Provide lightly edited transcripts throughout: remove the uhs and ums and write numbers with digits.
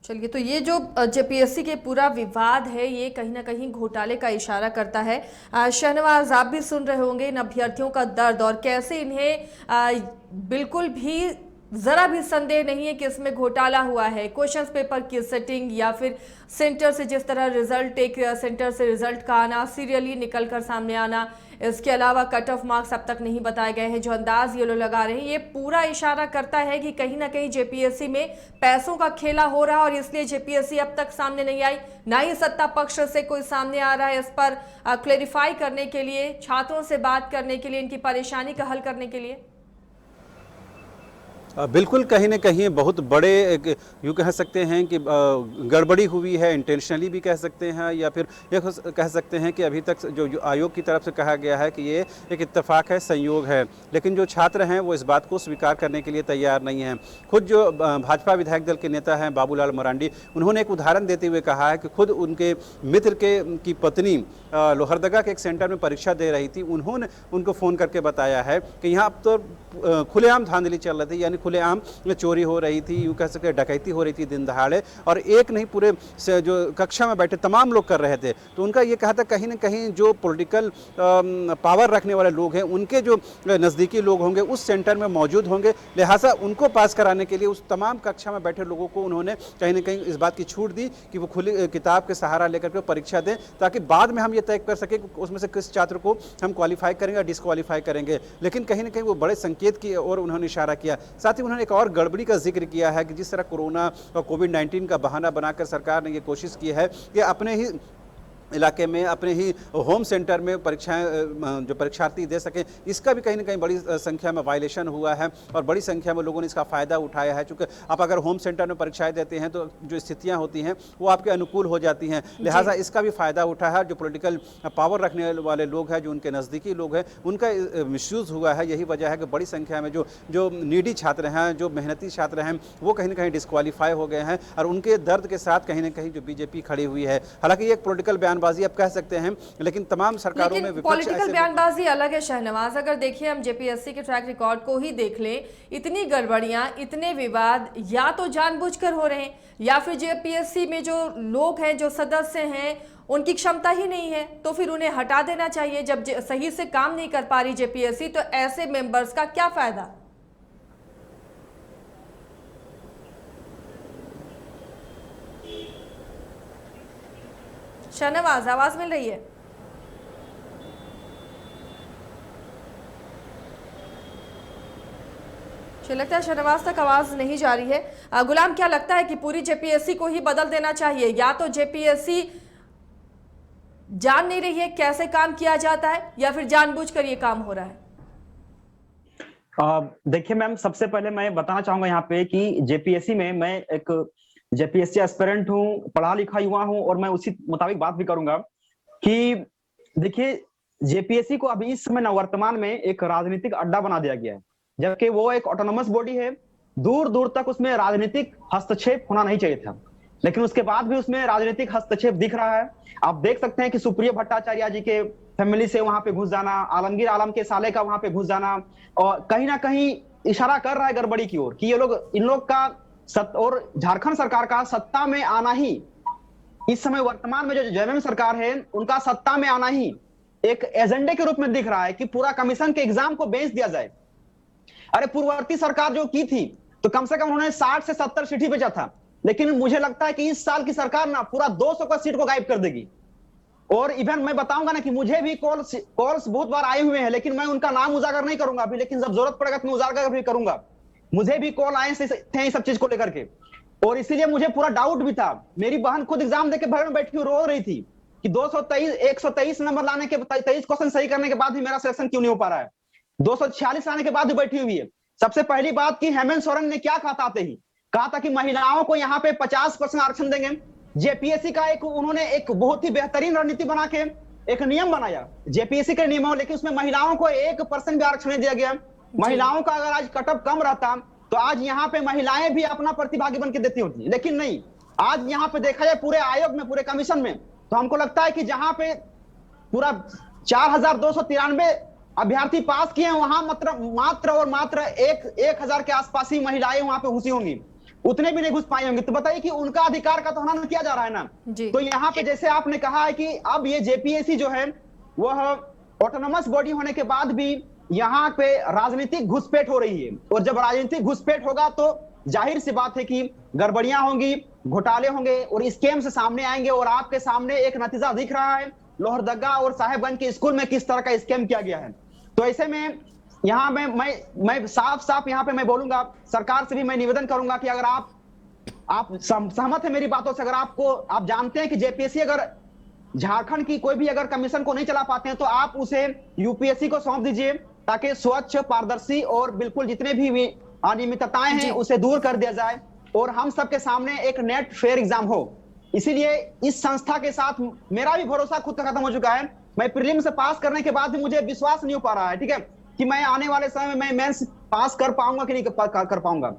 चलिए, तो ये जो जेपीएससी के पूरा विवाद है, ये कहीं ना कहीं घोटाले का इशारा करता है। शहनवाज, आप भी सुन रहे होंगे इन अभ्यर्थियों का दर्द और कैसे इन्हें बिल्कुल भी जरा भी संदेह नहीं है कि इसमें घोटाला हुआ है। क्वेश्चंस पेपर की सेटिंग या फिर सेंटर से जिस तरह रिजल्ट, एक सेंटर से रिजल्ट का आना, सीरियली निकल कर सामने आना, इसके अलावा कट ऑफ मार्क्स अब तक नहीं बताए गए हैं, जो अंदाज ये लोग लगा रहे हैं, ये पूरा इशारा करता है कि कहीं ना कहीं जेपीएससी में पैसों का खेला हो रहा है और इसलिए जेपीएससी अब तक सामने नहीं आई। ना ही सत्ता पक्ष से कोई सामने आ रहा है इस पर क्लेरिफाई करने के लिए, छात्रों से बात करने के लिए, इनकी परेशानी का हल करने के लिए। बिल्कुल, कहीं न कहीं बहुत बड़े यूँ कह सकते हैं कि गड़बड़ी हुई है, इंटेंशनली भी कह सकते हैं, या फिर ये कह सकते हैं कि अभी तक जो आयोग की तरफ से कहा गया है कि ये एक इत्तेफाक है, संयोग है। लेकिन जो छात्र हैं वो इस बात को स्वीकार करने के लिए तैयार नहीं हैं। खुद जो भाजपा विधायक दल के नेता हैं बाबूलाल मरांडी, उन्होंने एक उदाहरण देते हुए कहा है कि खुद उनके मित्र की पत्नी लोहरदगा के एक सेंटर में परीक्षा दे रही थी। उन्होंने उनको फ़ोन करके बताया है कि यहाँ अब तो खुलेआम धांधली चल रही थी, यानी खुलेआम चोरी हो रही थी, यूँ कह सकते हैं डकैती हो रही थी दिन दहाड़े, और एक नहीं पूरे जो कक्षा में बैठे तमाम लोग कर रहे थे। तो उनका ये कहा था कहीं ना कहीं जो पॉलिटिकल पावर रखने वाले लोग हैं, उनके जो नज़दीकी लोग होंगे उस सेंटर में मौजूद होंगे, लिहाजा उनको पास कराने के लिए उस तमाम कक्षा में बैठे लोगों को उन्होंने कहीं ना कहीं इस बात की छूट दी कि वो खुली किताब के सहारा लेकर के परीक्षा दें, ताकि बाद में हम ये तय कर सकें कि उसमें से किस छात्र को हम क्वालिफाई करेंगे या डिसक्वालीफाई करेंगे। लेकिन कहीं ना कहीं वो बड़े संकेत की ओर उन्होंने इशारा किया। साथ ही उन्होंने एक और गड़बड़ी का जिक्र किया है कि जिस तरह कोरोना और कोविड-19 का बहाना बनाकर सरकार ने ये कोशिश की है कि अपने ही इलाके में, अपने ही होम सेंटर में परीक्षाएं जो परीक्षार्थी दे सकें, इसका भी कहीं ना कहीं बड़ी संख्या में वायलेशन हुआ है और बड़ी संख्या में लोगों ने इसका फ़ायदा उठाया है। चूँकि आप अगर होम सेंटर में परीक्षाएं देते हैं तो जो स्थितियां होती हैं वो आपके अनुकूल हो जाती हैं, लिहाजा इसका भी फ़ायदा उठा है। जो पॉलिटिकल पावर रखने वाले लोग हैं, जो उनके नज़दीकी लोग हैं, उनका मिसयूज़ हुआ है। यही वजह है कि बड़ी संख्या में जो नीडी छात्र हैं, जो मेहनती छात्र हैं, वो कहीं ना कहीं डिस्क्वालीफाई हो गए हैं और उनके दर्द के साथ कहीं ना कहीं जो बीजेपी खड़ी हुई है। हालांकि ये एक पॉलिटिकल बयानबाजी आप कह सकते हैं, लेकिन तमाम सरकारों में पॉलिटिकल बयानबाजी अलग है शहनवाज। अगर देखिए हम जेपीएससी के ट्रैक रिकॉर्ड को ही देख लें, इतनी गड़बड़ियां, इतने विवाद या तो जानबूझकर हो रहे हैं या फिर जेपीएससी में जो लोग हैं, जो सदस्य हैं, उनकी क्षमता ही नहीं है, तो फिर उन्हें हटा देना चाहिए। जब सही से काम नहीं कर पा रही जेपीएससी, तो ऐसे मेंबर्स का क्या फायदा। शहनवाज, आवाज मिल रही है? मुझे लगता है शहनवाज तक आवाज नहीं जा रही है। गुलाम, क्या लगता है कि पूरी जेपीएससी को ही बदल देना चाहिए, या तो जेपीएससी जान नहीं रही है कैसे काम किया जाता है, या फिर जानबूझकर ये काम हो रहा है? देखिए मैम, सबसे पहले मैं बताना चाहूंगा यहाँ पे कि जेपीएससी में मैं एक जेपीएससी एस्पिरेंट हूँ, पढ़ा लिखा युवा हूँ, और मैं उसी मुताबिक बात भी करूंगा कि देखिए जेपीएससी को अभी इस समय न वर्तमान में एक राजनीतिक अड्डा बना दिया गया है, जबकि वो एक ऑटोनोमस बॉडी है। दूर दूर तक उसमें राजनीतिक हस्तक्षेप होना नहीं चाहिए था, लेकिन उसके बाद भी उसमें राजनीतिक हस्तक्षेप दिख रहा है। आप देख सकते हैं कि सुप्रिया भट्टाचार्य जी के फैमिली से वहां पे घुस जाना, आलमगीर आलम के साले का वहां पे घुस जाना, और कहीं ना कहीं इशारा कर रहा है गड़बड़ी की ओर कि ये लोग, इन लोग का और झारखंड सरकार का सत्ता में आना ही, इस समय वर्तमान में जो जेएमएम सरकार है उनका सत्ता में आना ही एक एजेंडे के रूप में दिख रहा है कि पूरा कमीशन के एग्जाम को बेच दिया जाए। अरे पूर्ववर्ती सरकार जो की थी तो कम से कम उन्होंने 60 से 70 सीट ही बेचा था, लेकिन मुझे लगता है कि इस साल की सरकार ना पूरा 200 का सीट को गायब कर देगी। और इवन मैं बताऊंगा ना कि मुझे भी कॉल्स बहुत बार आए हुए हैं, लेकिन मैं उनका नाम उजागर नहीं करूंगा अभी, लेकिन जब जरूरत पड़ेगा तो मैं उजागर भी करूंगा। मुझे भी कॉल आए थे इस सब चीज को लेकर के, और इसीलिए मुझे पूरा डाउट भी था। मेरी बहन खुद एग्जाम देके भर में बैठी रो रही थी कि 123 नंबर लाने के 23 क्वेश्चन सही करने के बाद भी मेरा सिलेक्शन क्यों नहीं हो पा रहा है, 246 लाने के बाद भी बैठी हुई है। सबसे पहली बात की हेमंत सोरेन ने क्या कहा था, कहा था कि महिलाओं को यहाँ पे 50% आरक्षण देंगे। जेपीएससी का उन्होंने एक बहुत ही बेहतरीन रणनीति बना के एक नियम बनाया जेपीएससी के नियमों, लेकिन उसमें महिलाओं को 1% भी आरक्षण नहीं दिया गया। महिलाओं का अगर आज कटअप कम रहता तो आज यहाँ पे महिलाएं भी अपना प्रतिभागी बन के देती होती, लेकिन नहीं। आज यहाँ पे देखा जाए पूरे आयोग में, पूरे कमीशन में, तो हमको लगता है कि जहां पे पूरा 4293 अभ्यर्थी पास किए हैं, वहां मात्र 1000 के आसपास ही महिलाएं वहां पे घुसी होंगी। उतने भी नहीं घुस पाए होंगे। तो बताइए कि उनका अधिकार का तो हनन किया जा रहा है ना। जी। तो यहाँ पे जैसे आपने कहा है कि अब ये जेपीएससी जो है वह ऑटोनोमस बॉडी होने के बाद भी यहाँ पे राजनीतिक घुसपैठ हो रही है, और जब राजनीतिक घुसपैठ होगा तो जाहिर सी बात है कि गड़बड़ियां होंगी, घोटाले होंगे और स्कैम से सामने आएंगे। और आपके सामने एक नतीजा दिख रहा है, लोहरदगा और साहेबगंज के स्कूल में किस तरह का स्कैम किया गया है। तो ऐसे में यहाँ मैं साफ साफ यहाँ पे मैं बोलूंगा, सरकार से भी मैं निवेदन करूंगा कि अगर आप सहमत है मेरी बातों से, अगर आप जानते हैं कि जेपीएससी अगर झारखंड की कोई भी अगर कमीशन को नहीं चला पाते हैं तो आप उसे यूपीएससी को सौंप दीजिए, ताकि स्वच्छ, पारदर्शी और बिल्कुल जितने भी अनियमितताएं हैं उसे दूर कर दिया जाए और हम सबके सामने एक नेट फेयर एग्जाम हो। इसीलिए इस संस्था के साथ मेरा भी भरोसा खुद का खत्म हो चुका है। मैं प्रीलिम से पास करने के बाद भी मुझे विश्वास नहीं हो पा रहा है, ठीक है, कि मैं आने वाले समय में मैं मेंस पास कर पाऊंगा कि नहीं कर पाऊंगा।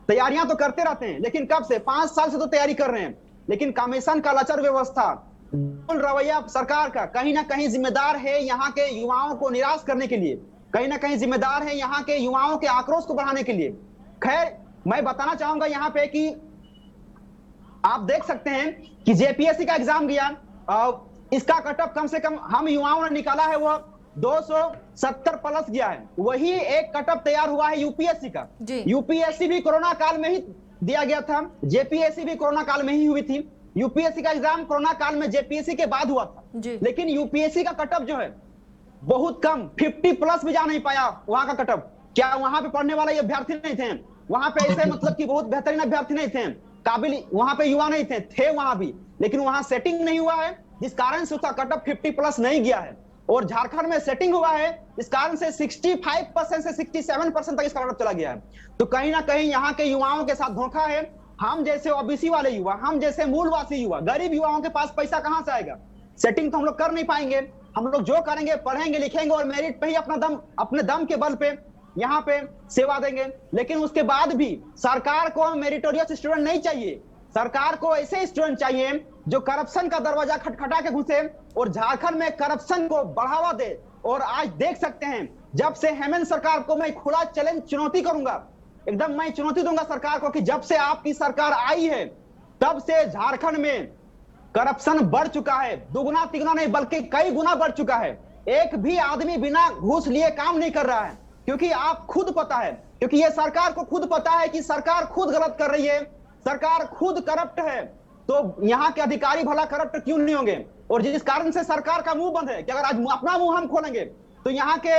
तैयारियां तो करते रहते हैं, लेकिन कब से 5 साल से तो तैयारी कर रहे हैं, लेकिन कमीशन का लचर व्यवस्था, रवैया सरकार का कहीं ना कहीं जिम्मेदार है यहाँ के युवाओं को निराश करने के लिए, कहीं ना कहीं जिम्मेदार है यहाँ के युवाओं के आक्रोश को बढ़ाने के लिए। खैर, मैं बताना चाहूंगा यहाँ पे कि आप देख सकते हैं कि जेपीएससी का एग्जाम गया, इसका कटअप कम से कम हम युवाओं ने निकाला है वो 270 प्लस गया है। वही एक कटअप तैयार हुआ है यूपीएससी का। यूपीएससी भी कोरोना काल में ही दिया गया था, जेपीएससी भी कोरोना काल में ही हुई थी। यूपीएससी का एग्जाम कोरोना काल में जेपीएससी के बाद हुआ था, लेकिन यूपीएससी का कटअप जो है बहुत कम, 50 प्लस भी जा नहीं पाया वहां का कटअप। क्या वहां पे पढ़ने वाले अभ्यर्थी नहीं थे? वहां पे ऐसे मतलब कि बहुत बेहतरीन अभ्यर्थी नहीं थे, काबिल वहां पे युवा नहीं थे वहां भी, लेकिन वहां सेटिंग नहीं हुआ है, जिस कारण से उसका कटअप 50 प्लस नहीं गया है। और झारखंड में सेटिंग हुआ है, इस कारण से 65% से 67% तक इसका कटअप चला गया है। तो कहीं ना कहीं यहाँ के युवाओं के साथ धोखा है। हम जैसे ओबीसी वाले युवा, हम जैसे मूलवासी युवा, गरीब युवाओं के पास पैसा कहां से आएगा? सेटिंग तो हम लोग कर नहीं पाएंगे। हम लोग जो करेंगे, पढ़ेंगे, लिखेंगे और मेरिट पे ही अपने दम के बल पे यहाँ पे सेवा देंगे। लेकिन उसके बाद भी सरकार को मेरिटोरियस स्टूडेंट नहीं चाहिए, सरकार को ऐसे स्टूडेंट चाहिए जो करप्शन का दरवाजा खटखटा के घुसे और झारखंड में करप्शन को बढ़ावा दे। और आज देख सकते हैं, जब से हेमंत सरकार को मैं खुला चैलेंज चुनौती करूंगा, एकदम मैं चुनौती दूंगा सरकार को कि जब से आपकी सरकार आई है तब से झारखंड में करप्शन बढ़ चुका है, दुगुना तिगुना नहीं बल्कि कई गुना बढ़ चुका है। एक भी आदमी बिना घूस लिए काम नहीं कर रहा है, क्योंकि आप खुद पता है, क्योंकि ये सरकार को खुद पता है कि सरकार खुद गलत कर रही है, सरकार खुद करप्ट है। तो यहाँ के अधिकारी भला करप्ट क्यों नहीं होंगे? और जिस कारण से सरकार का मुंह बंद है कि अगर आज अपना मुंह हम खोलेंगे तो यहाँ के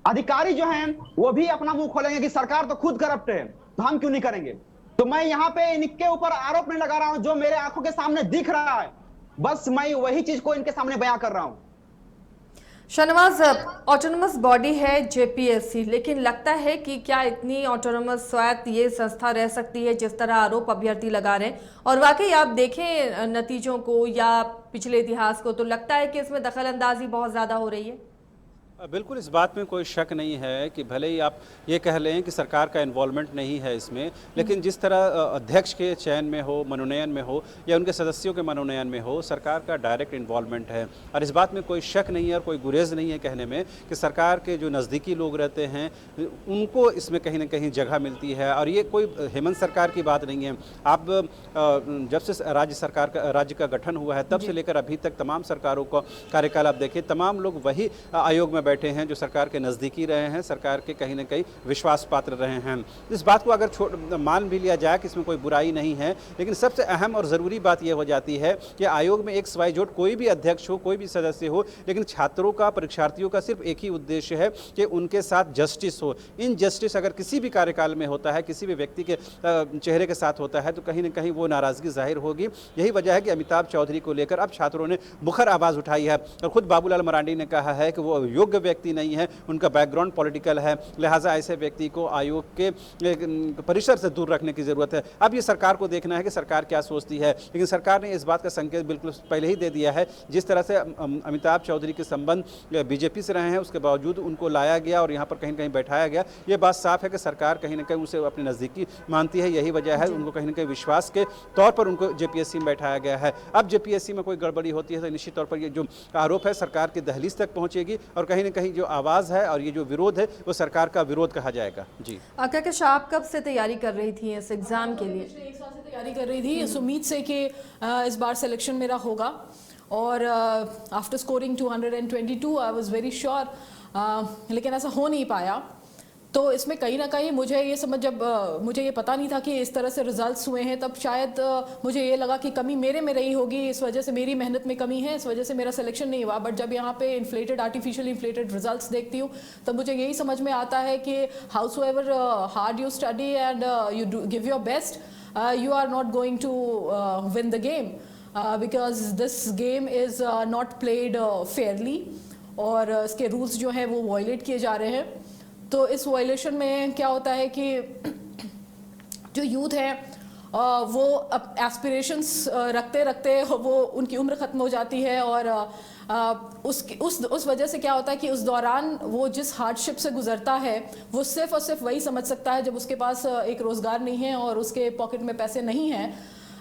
अधिकारी जो हैं वो भी अपना मुंह खोलेंगे कि सरकार तो खुद करप्ट है, तो हम क्यों नहीं करेंगे? तो मैं यहाँ पे इनके ऊपर आरोप नहीं लगा रहा हूं, जो मेरे आंखों के सामने दिख रहा है बस मैं वही चीज को इनके सामने बयां कर रहा हूं। शाहनवाज, ऑटोनोमस बॉडी है जेपीएससी, लेकिन लगता है कि क्या इतनी ऑटोनोमस स्वायत्त ये संस्था रह सकती है जिस तरह आरोप अभ्यर्थी लगा रहे हैं? और वाकई आप देखें नतीजों को या पिछले इतिहास को तो लगता है कि इसमें दखलंदाजी बहुत ज़्यादा हो रही है। बिल्कुल, इस बात में कोई शक नहीं है कि भले ही आप ये कह लें कि सरकार का इन्वॉल्वमेंट नहीं है इसमें, लेकिन जिस तरह अध्यक्ष के चयन में हो, मनोनयन में हो या उनके सदस्यों के मनोनयन में हो, सरकार का डायरेक्ट इन्वॉल्वमेंट है। और इस बात में कोई शक नहीं है और कोई गुरेज नहीं है कहने में कि सरकार के जो नज़दीकी लोग रहते हैं उनको इसमें कहीं ना कहीं जगह मिलती है। और ये कोई हेमंत सरकार की बात नहीं है। आप जब से राज्य का गठन हुआ है तब से लेकर अभी तक तमाम सरकारों का कार्यकाल आप देखें, तमाम लोग वही आयोग में बैठे हैं जो सरकार के नज़दीकी रहे हैं, सरकार के कहीं ना कहीं विश्वास पात्र रहे हैं। इस बात को अगर मान भी लिया जाए कि इसमें कोई बुराई नहीं है, लेकिन सबसे अहम और ज़रूरी बात यह हो जाती है कि आयोग में एक्स वाई जेड कोई भी अध्यक्ष हो, कोई भी सदस्य हो, लेकिन छात्रों का, परीक्षार्थियों का सिर्फ एक ही उद्देश्य है कि उनके साथ जस्टिस हो। इनजस्टिस अगर किसी भी कार्यकाल में होता है, किसी भी व्यक्ति के चेहरे के साथ होता है तो कहीं ना कहीं वो नाराज़गी जाहिर होगी। यही वजह है कि अमिताभ चौधरी को लेकर अब छात्रों ने मुखर आवाज़ उठाई है और खुद बाबूलाल मरांडी ने कहा है कि वो योग्य व्यक्ति नहीं है, उनका बैकग्राउंड पॉलिटिकल है, लिहाजा ऐसे व्यक्ति को आयोग के परिसर से दूर रखने की जरूरत है। अब ये सरकार को देखना है कि सरकार क्या सोचती है, लेकिन सरकार ने इस बात का संकेत बिल्कुल पहले ही दे दिया है। जिस तरह से अमिताभ चौधरी के संबंध बीजेपी से रहे हैं, उसके बावजूद उनको लाया गया और यहाँ पर कहीं ना कहीं बैठाया गया। ये बात साफ है कि सरकार कहीं ना कहीं उसे अपने नज़दीकी मानती है। यही वजह है उनको कहीं ना कहीं विश्वास के तौर पर उनको जेपीएससी में बैठाया गया है। अब जेपीएससी में कोई गड़बड़ी होती है तो निश्चित तौर पर ये जो आरोप है सरकार की दहलीज तक पहुँचेगी और कहीं न कहीं जो आवाज़ है और ये जो विरोध है वो सरकार का विरोध कहा जाएगा। जी कहकश, आप कब से तैयारी कर रही थी इस एग्ज़ाम के लिए? पिछले 1 साल से तैयारी कर रही थी इस उम्मीद से कि इस बार सिलेक्शन मेरा होगा, और after scoring 222 I was very sure, लेकिन ऐसा हो नहीं पाया। तो इसमें कहीं ना कहीं मुझे ये समझ, जब मुझे ये पता नहीं था कि इस तरह से रिजल्ट्स हुए हैं, तब शायद मुझे ये लगा कि कमी मेरे में रही होगी, इस वजह से मेरी मेहनत में कमी है, इस वजह से मेरा सिलेक्शन नहीं हुआ। बट जब यहाँ पे आर्टिफिशियली इन्फ्लेटेड रिजल्ट्स देखती हूँ, तब मुझे यही समझ में आता है कि howsoever hard you study and you give your best, you are not going to win the game, because this game is not played fairly, और इसके रूल्स जो हैं वो वायलेट किए जा रहे हैं। तो इस वायलेशन में क्या होता है कि जो यूथ है वो अब एस्पिरेशंस रखते रखते वो उनकी उम्र ख़त्म हो जाती है, और उस वजह से क्या होता है कि उस दौरान वो जिस हार्डशिप से गुजरता है वो सिर्फ और सिर्फ वही समझ सकता है जब उसके पास एक रोज़गार नहीं है और उसके पॉकेट में पैसे नहीं हैं।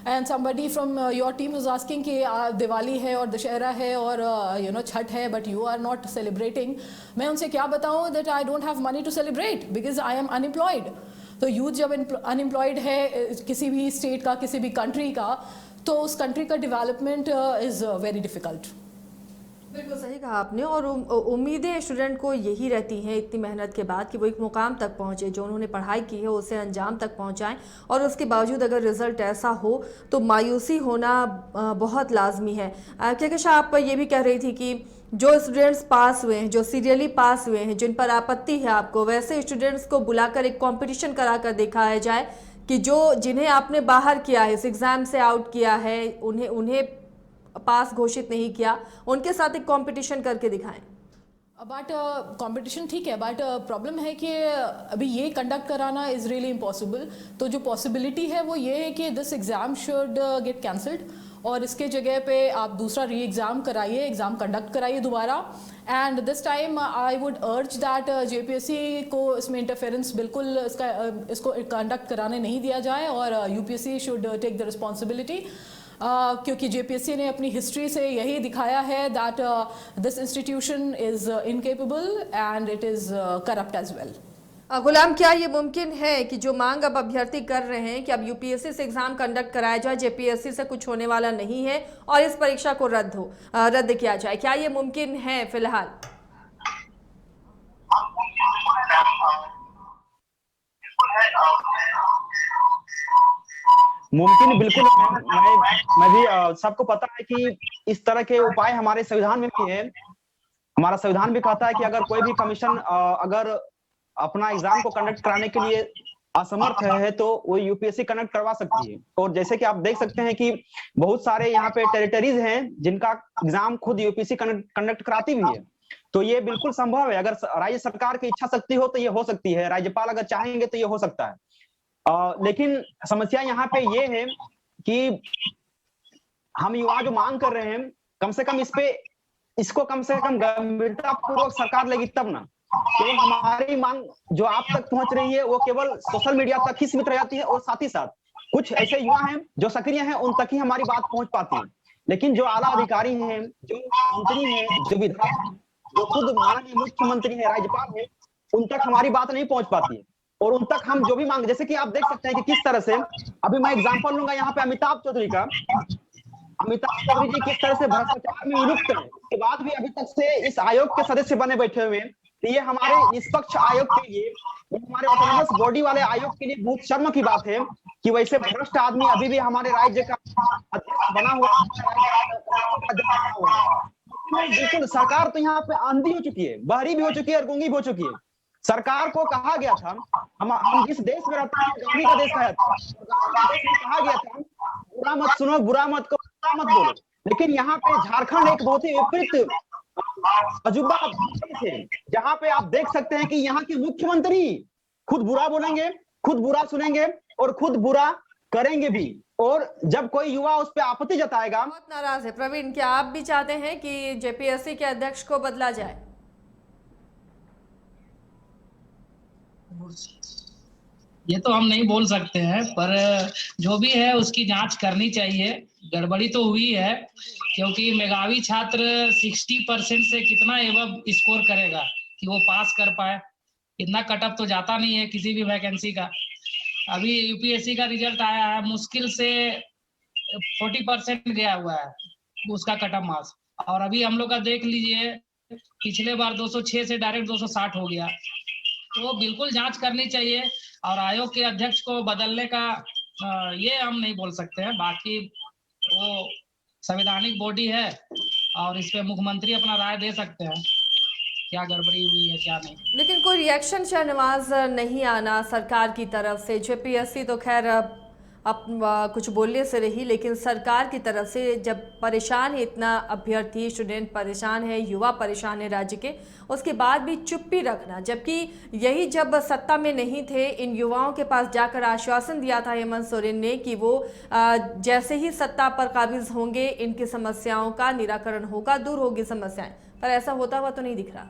And somebody from your team was asking कि दिवाली है और दशहरा है और छठ है, but you are not celebrating. मैं उनसे क्या बताऊं that I don't have money to celebrate because I am unemployed. तो यूथ जब अनएम्प्लॉयड है किसी भी स्टेट का, किसी भी कंट्री का, तो उस कंट्री का डेवलपमेंट इज़ वेरी डिफ़िकल्ट। बिल्कुल सही कहा आपने, और उम्मीदें स्टूडेंट को यही रहती हैं इतनी मेहनत के बाद कि वो एक मुकाम तक पहुँचे, जो उन्होंने पढ़ाई की है उसे अंजाम तक पहुँचाएं, और उसके बावजूद अगर रिज़ल्ट ऐसा हो तो मायूसी होना बहुत लाजमी है। क्योंकि आप ये भी कह रही थी कि जो स्टूडेंट्स पास हुए हैं, जो सीरियली पास हुए हैं, जिन पर आपत्ति है आपको, वैसे स्टूडेंट्स को बुलाकर एक कंपटीशन कराकर दिखाया जाए कि जिन्हें आपने बाहर किया है, इस एग्ज़ाम से आउट किया है, उन्हें पास घोषित नहीं किया, उनके साथ एक कंपटीशन करके दिखाएं। बट कंपटीशन ठीक है, बट प्रॉब्लम है कि अभी ये कंडक्ट कराना इज़ रियली इम्पॉसिबल। तो जो पॉसिबिलिटी है वो ये है कि this exam should get cancelled, और इसके जगह पे आप दूसरा री एग्ज़ाम कराइए, एग्ज़ाम कंडक्ट कराइए दोबारा। And this time I would अर्ज दैट जेपीएससी को इसमें इंटरफेरेंस बिल्कुल इसको कंडक्ट कराने नहीं दिया जाए, और UPSC should take the responsibility, क्योंकि जेपीएससी ने अपनी हिस्ट्री से यही दिखाया है that this institution is incapable and it is corrupt as well. Ghulam, क्या ये मुमकिन है कि जो मांग अब अभ्यर्थी कर रहे हैं कि अब यूपीएससी से एग्जाम कंडक्ट कराया जाए, जेपीएससी से कुछ होने वाला नहीं है और इस परीक्षा को रद्द किया जाए, क्या ये मुमकिन है फिलहाल? मुमकिन बिल्कुल है। मैं भी सबको पता है कि इस तरह के उपाय हमारे संविधान में भी है। हमारा संविधान भी कहता है कि अगर कोई भी कमीशन अगर अपना एग्जाम को कंडक्ट कराने के लिए असमर्थ है तो वो यूपीएससी कंडक्ट करवा सकती है। और जैसे कि आप देख सकते हैं कि बहुत सारे यहाँ पे टेरिटरीज हैं जिनका एग्जाम खुद यूपीएससी कंडक्ट कराती भी है। तो ये बिल्कुल संभव है, अगर राज्य सरकार की इच्छा शक्ति हो तो ये हो सकती है, राज्यपाल अगर चाहेंगे तो ये हो सकता है। लेकिन समस्या यहाँ पे ये है कि हम युवा जो मांग कर रहे हैं, कम से कम इसको कम से कम गंभीरता पूर्वक सरकार लेगी तब ना। केवल हमारी मांग जो आप तक पहुंच रही है वो केवल सोशल मीडिया तक ही सीमित रह जाती है, और साथ ही साथ कुछ ऐसे युवा हैं जो सक्रिय हैं, उन तक ही हमारी बात पहुंच पाती है। लेकिन जो आला अधिकारी हैं, जो मंत्री हैं, जो विधायक, जो खुद माननीय मुख्यमंत्री है, राज्यपाल है, उन तक हमारी बात नहीं पहुंच पाती है। और उन तक हम जो भी मांग, जैसे कि आप देख सकते हैं कि किस तरह से, अभी मैं एग्जांपल लूंगा यहाँ पे अमिताभ चौधरी का। अमिताभ चौधरी जी किस तरह से भ्रष्टाचार में विलुप्त है, उसके बाद भी अभी तक से इस आयोग के सदस्य बने बैठे हुए हैं। तो ये हमारे निष्पक्ष आयोग के लिए, हमारे ऑटोनोमस बॉडी वाले आयोग के लिए बहुत शर्म की बात है कि वैसे भ्रष्ट आदमी अभी भी हमारे राज्य का अध्यक्ष बना हुआ है। बिल्कुल सरकार तो यहाँ पे आंधी हो चुकी है, बहरी भी हो चुकी है और गूंगी भी हो चुकी है। सरकार को कहा गया था, हम जिस देश में रहते हैं गांधी का देश कहा गया था, बुरा मत सुनो, बुरा मत को बुरा मत बोलो। लेकिन यहाँ पे झारखंड एक बहुत ही विपरीत अजूबा है, जहाँ पे आप देख सकते हैं कि यहाँ के मुख्यमंत्री खुद बुरा बोलेंगे, खुद बुरा सुनेंगे और खुद बुरा करेंगे भी। और जब कोई युवा उस पर आपत्ति जताएगा, बहुत नाराज है। प्रवीण, क्या आप भी चाहते हैं कि जेपीएससी के अध्यक्ष को बदला जाए? ये तो हम नहीं बोल सकते हैं, पर जो भी है उसकी जांच करनी चाहिए। गड़बड़ी तो हुई है, क्योंकि मेधावी छात्र 60% से कितना एवं स्कोर करेगा कि वो पास कर पाए। इतना कटअप तो जाता नहीं है किसी भी वैकेंसी का। अभी यूपीएससी का रिजल्ट आया है, मुश्किल से 40% गया हुआ है उसका कटअप मार्क्स। और अभी हम लोग का देख लीजिए, पिछले बार 206 से डायरेक्ट 260 हो गया। तो बिल्कुल जांच करनी चाहिए, और आयोग के अध्यक्ष को बदलने का ये हम नहीं बोल सकते हैं। बाकी वो संवैधानिक बॉडी है, और इस पे मुख्यमंत्री अपना राय दे सकते हैं क्या गड़बड़ी हुई है क्या नहीं। लेकिन कोई रिएक्शन शहनवाज नहीं आना सरकार की तरफ से। जेपीएससी तो खैर अब कुछ बोलने से रही, लेकिन सरकार की तरफ से जब परेशान है, इतना अभ्यर्थी स्टूडेंट परेशान है, युवा परेशान है राज्य के, उसके बाद भी चुप्पी रखना, जबकि यही जब सत्ता में नहीं थे इन युवाओं के पास जाकर आश्वासन दिया था हेमंत सोरेन ने कि वो जैसे ही सत्ता पर काबिज होंगे इनकी समस्याओं का निराकरण होगा, दूर होगी समस्याएं, पर ऐसा होता हुआ तो नहीं दिख रहा।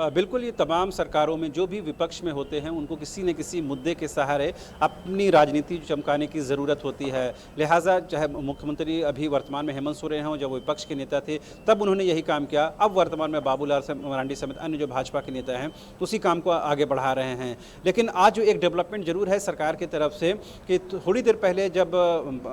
बिल्कुल, ये तमाम सरकारों में जो भी विपक्ष में होते हैं उनको किसी न किसी मुद्दे के सहारे अपनी राजनीति चमकाने की ज़रूरत होती है। लिहाजा चाहे मुख्यमंत्री अभी वर्तमान में हेमंत सोरेन हों, जब विपक्ष के नेता थे तब उन्होंने यही काम किया। अब वर्तमान में बाबूलाल मरांडी समेत अन्य जो भाजपा के नेता हैं उसी काम को आगे बढ़ा रहे हैं। लेकिन आज जो एक डेवलपमेंट जरूर है सरकार की तरफ से कि थोड़ी देर पहले जब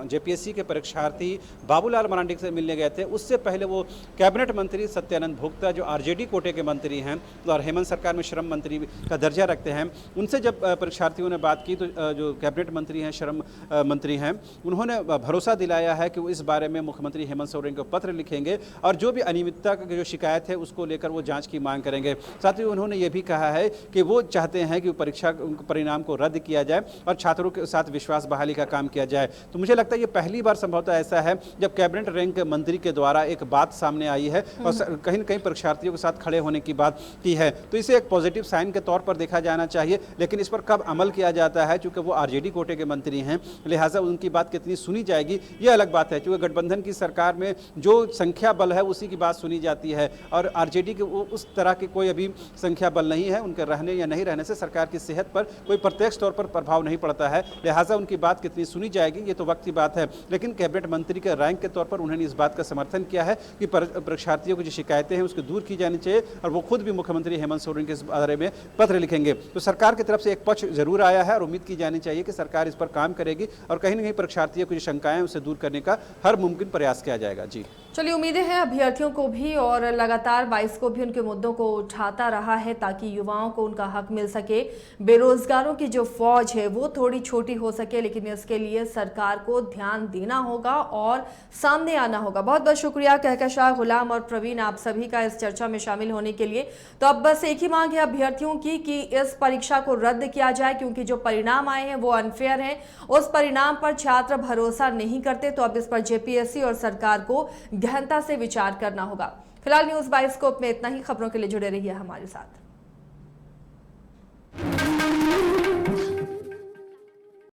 जेपीएससी के परीक्षार्थी बाबूलाल मरांडी से मिलने गए थे, उससे पहले वो कैबिनेट मंत्री सत्यानंद भोक्ता जो आरजेडी कोटे के मंत्री हैं और हेमंत सरकार में श्रम मंत्री का दर्जा रखते हैं, उनसे जब परीक्षार्थियों ने बात की तो जो कैबिनेट मंत्री हैं, श्रम मंत्री हैं, उन्होंने भरोसा दिलाया है कि वो इस बारे में मुख्यमंत्री हेमंत सोरेन को पत्र लिखेंगे और जो भी अनियमितता की जो शिकायत है उसको लेकर वो जांच की मांग करेंगे। साथ ही उन्होंने ये भी कहा है कि वो चाहते हैं कि परीक्षा परिणाम को रद्द किया जाए और छात्रों के साथ विश्वास बहाली का काम किया जाए। तो मुझे लगता है ये पहली बार संभवतः ऐसा है जब कैबिनेट रैंक मंत्री के द्वारा एक बात सामने आई है और कहीं न कहीं परीक्षार्थियों के साथ खड़े होने की बात की है। तो इसे एक पॉजिटिव साइन के तौर पर देखा जाना चाहिए, लेकिन इस पर कब अमल किया जाता है, चूंकि वो आरजेडी कोटे के मंत्री हैं, लिहाजा उनकी बात कितनी सुनी जाएगी ये अलग बात है। क्योंकि गठबंधन की सरकार में जो संख्या बल है उसी की बात सुनी जाती है और आरजेडी के उस तरह की कोई अभी संख्या बल नहीं है। उनके रहने या नहीं रहने से सरकार की सेहत पर कोई प्रत्यक्ष तौर पर प्रभाव नहीं पड़ता है, लिहाजा उनकी बात कितनी सुनी जाएगी ये तो वक्त की बात है। लेकिन कैबिनेट मंत्री के रैंक के तौर पर उन्होंने इस बात का समर्थन किया है कि परीक्षार्थियों की जो शिकायतें हैं उसको दूर की जानी चाहिए और वो खुद भी मुख्यमंत्री हेमंत सोरेन के इस बारे में पत्र लिखेंगे। तो सरकार की तरफ से एक पक्ष जरूर आया है और उम्मीद की जानी चाहिए कि सरकार इस पर काम करेगी और कहीं न कहीं परीक्षार्थियों की जो शंकाएं उसे दूर करने का हर मुमकिन प्रयास किया जाएगा। जी चलिए, उम्मीदें हैं अभ्यर्थियों को भी और लगातार 22 को भी उनके मुद्दों को उठाता रहा है ताकि युवाओं को उनका हक मिल सके। बेरोजगारों की जो फौज है वो थोड़ी छोटी हो सके, लेकिन इसके लिए सरकार को ध्यान देना होगा और सामने आना होगा। बहुत बहुत शुक्रिया कहकशां, गुलाम और प्रवीण आप सभी का इस चर्चा में शामिल होने के लिए। तो अब बस एक ही मांग है अभ्यर्थियों की कि इस परीक्षा को रद्द किया जाए, क्योंकि जो परिणाम आए हैं वो अनफेयर हैं। उस परिणाम पर छात्र भरोसा नहीं करते, तो अब इस पर जेपीएससी और सरकार को गहनता से विचार करना होगा। फिलहाल न्यूज़ बाइस्कोप में इतना ही। खबरों के लिए जुड़े रहिए हमारे साथ।